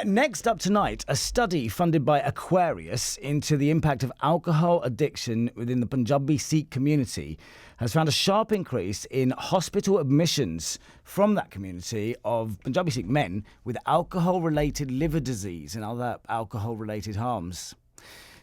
Next up tonight, a study funded by Aquarius into the impact of alcohol addiction within the Punjabi Sikh community has found a sharp increase in hospital admissions from that community of Punjabi Sikh men with alcohol-related liver disease and other alcohol-related harms.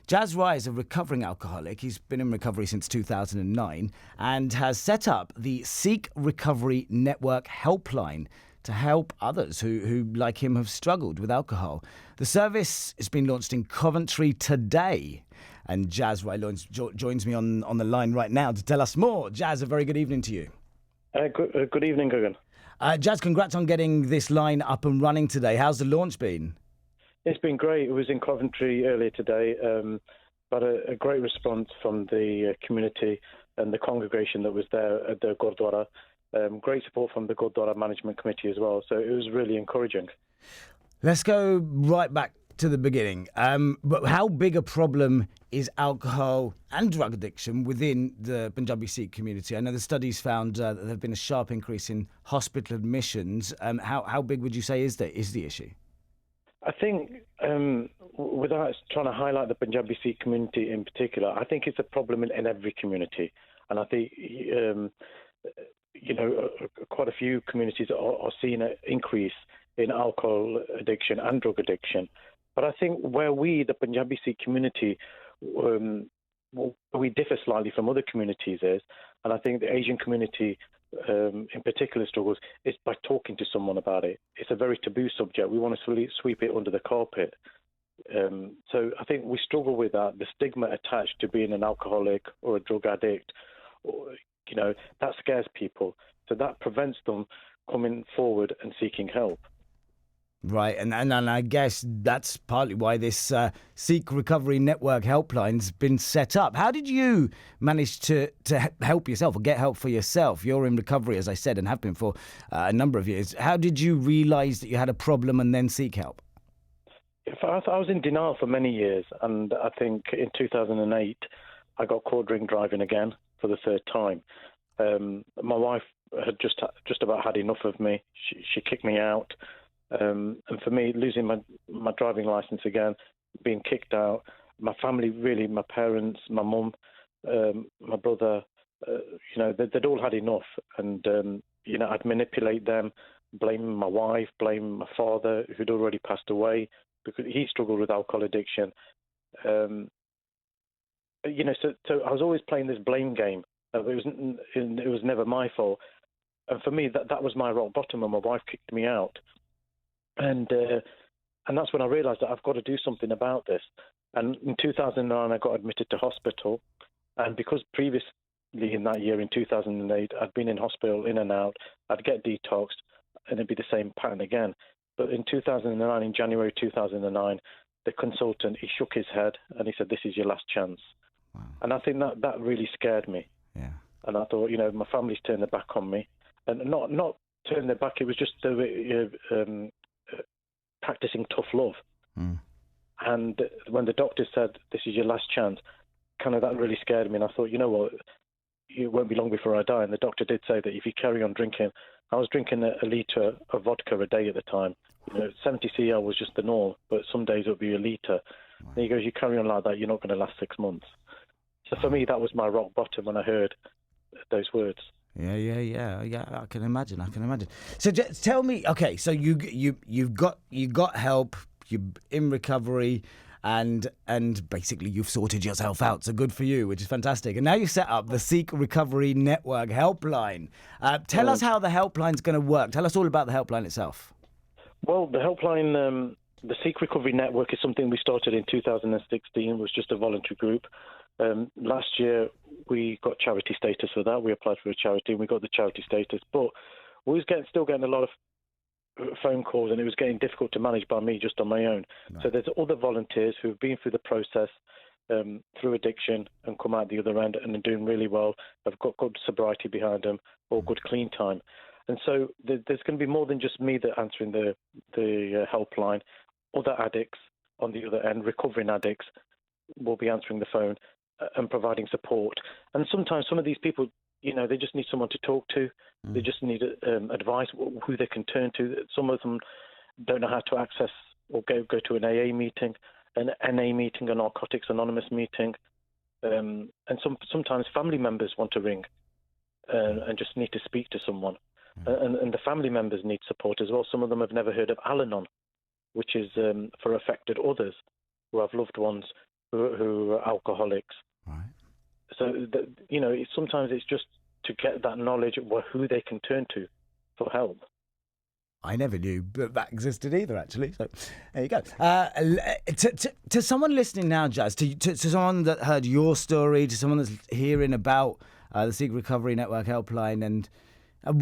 Jazz Rai is a recovering alcoholic. He's been in recovery since 2009 and has set up the Sikh Recovery Network Helpline to help others who, like him, have struggled with alcohol. The service has been launched in Coventry today. And Jazz Rai joins me on the line right now to tell us more. Jazz, a very good evening to you. Good evening, Gagan. Jazz, congrats on getting this line up and running today. How's the launch been? It's been great. It was in Coventry earlier today, but a great response from the community and the congregation that was there at the Gurdwara. Great support from the Gurdwara Management Committee as well. So it was really encouraging. Let's go right back to the beginning. But how big a problem is alcohol and drug addiction within the Punjabi Sikh community? I know the studies found that there have been a sharp increase in hospital admissions. How big would you say is the issue? I think, without trying to highlight the Punjabi Sikh community in particular, I think it's a problem in every community. And I think, quite a few communities are seeing an increase in alcohol addiction and drug addiction. But I think where we, the Punjabi Sikh community, we differ slightly from other communities is, and I think the Asian community in particular struggles, is by talking to someone about it. It's a very taboo subject. We want to sweep it under the carpet. So I think we struggle with that, the stigma attached to being an alcoholic or a drug addict, that scares people. So that prevents them coming forward and seeking help. Right, and I guess that's partly why this Sikh Recovery Network Helpline's been set up. How did you manage to help yourself or get help for yourself? You're in recovery, as I said, and have been for a number of years. How did you realise that you had a problem and then seek help? I was in denial for many years, and I think in 2008 I got caught drink driving again for the third time. My wife had just about had enough of me. She kicked me out. And for me, losing my driving license again, being kicked out, my family, really, my parents, my mum, my brother, they'd all had enough. And, I'd manipulate them, blame my wife, blame my father, who'd already passed away, because he struggled with alcohol addiction. So I was always playing this blame game. It was never my fault. And for me, that was my rock bottom, and my wife kicked me out. And that's when I realised that I've got to do something about this. And in 2009, I got admitted to hospital. And because previously in that year, in 2008, I'd been in hospital in and out, I'd get detoxed, and it'd be the same pattern again. But in 2009, in January 2009, the consultant, he shook his head and he said, "This is your last chance." Wow. And I think that really scared me. Yeah. And I thought, my family's turned their back on me. And not turn their back, it was just practicing tough love. And when the doctor said, "This is your last chance," kind of that really scared me. And I thought, you know what, it won't be long before I die. And the doctor did say that if you carry on drinking, I was drinking a litre of vodka a day at the time. 70 cl was just the norm, but some days it would be a litre. Wow. And he goes, "You carry on like that, you're not going to last 6 months." So for me, that was my rock bottom when I heard those words. Yeah. I can imagine. So just tell me, okay. So you got help. You're in recovery, and basically you've sorted yourself out. So good for you, which is fantastic. And now you've set up the Sikh Recovery Network Helpline. Tell us how the helpline's going to work. Tell us all about the helpline itself. Well, the helpline, the Sikh Recovery Network, is something we started in 2016. It was just a voluntary group. Last year, we got charity status for that. We applied for a charity and we got the charity status. But we was still getting a lot of phone calls, and it was getting difficult to manage by me just on my own. Right. So there's other volunteers who've been through the process through addiction and come out the other end and are doing really well. They've got good sobriety behind them or good clean time. And so there's going to be more than just me that answering the helpline. Other addicts on the other end, recovering addicts, will be answering the phone and providing support. And sometimes some of these people, they just need someone to talk to. They just need advice, who they can turn to. Some of them don't know how to access or go to an AA meeting, an NA meeting, a Narcotics Anonymous meeting. And sometimes family members want to ring and just need to speak to someone. And the family members need support as well. Some of them have never heard of Al-Anon, which is for affected others who have loved ones who are alcoholics. Right. So, sometimes it's just to get that knowledge of who they can turn to for help. I never knew that existed either, actually. So there you go. To someone listening now, Jazz, to someone that heard your story, to someone that's hearing about the Sikh Recovery Network Helpline and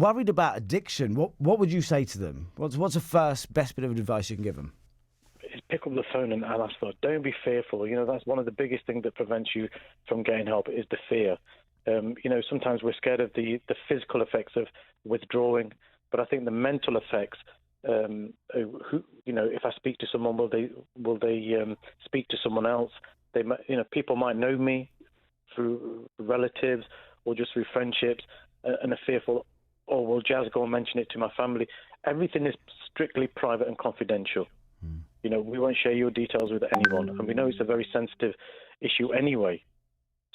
worried about addiction, what would you say to them? What's the best bit of advice you can give them? Is pick up the phone and ask for it. Don't be fearful. That's one of the biggest things that prevents you from getting help is the fear. Sometimes we're scared of the physical effects of withdrawing, but I think the mental effects. If I speak to someone, will they speak to someone else? People might know me through relatives or just through friendships, and are fearful. Oh, will Jazz go and mention it to my family? Everything is strictly private and confidential. We won't share your details with anyone, and we know it's a very sensitive issue anyway.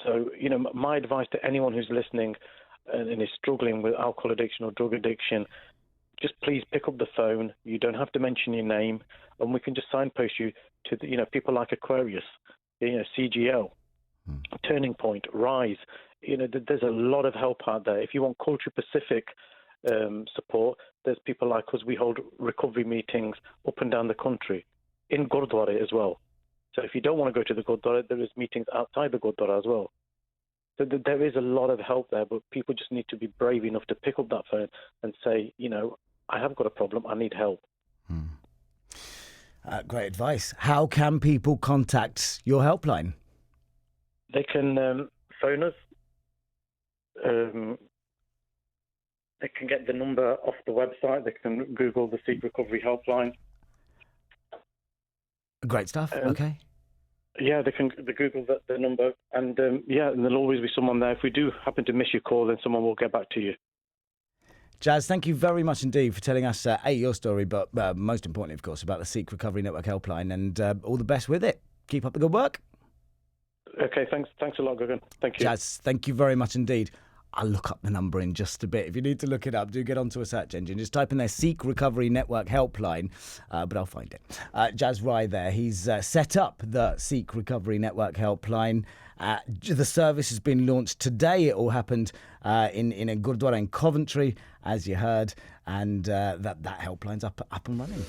So, my advice to anyone who's listening and is struggling with alcohol addiction or drug addiction, just please pick up the phone. You don't have to mention your name, and we can just signpost you to people like Aquarius, CGL, Turning Point, Rise. There's a lot of help out there. If you want culture-specific support, there's people like us. We hold recovery meetings up and down the country, in Gurdwara as well. So if you don't want to go to the Gurdwara, there is meetings outside the Gurdwara as well. So there is a lot of help there, but people just need to be brave enough to pick up that phone and say, I have got a problem, I need help. Great advice. How can people contact your helpline? They can phone us. They can get the number off the website. They can Google the Sikh Recovery Helpline. Great stuff. Okay. Yeah, they Google the number, and and there'll always be someone there. If we do happen to miss your call, then someone will get back to you. Jazz, thank you very much indeed for telling us your story, but most importantly, of course, about the Sikh Recovery Network Helpline, and all the best with it. Keep up the good work. Okay, thanks a lot, Gagan. Thank you. Jazz, thank you very much indeed. I'll look up the number in just a bit. If you need to look it up, do get onto a search engine. Just type in their Sikh Recovery Network Helpline, but I'll find it. Jazz Rai there. He's set up the Sikh Recovery Network Helpline. The service has been launched today. It all happened in a Gurdwara in Coventry, as you heard, and that helpline's up and running.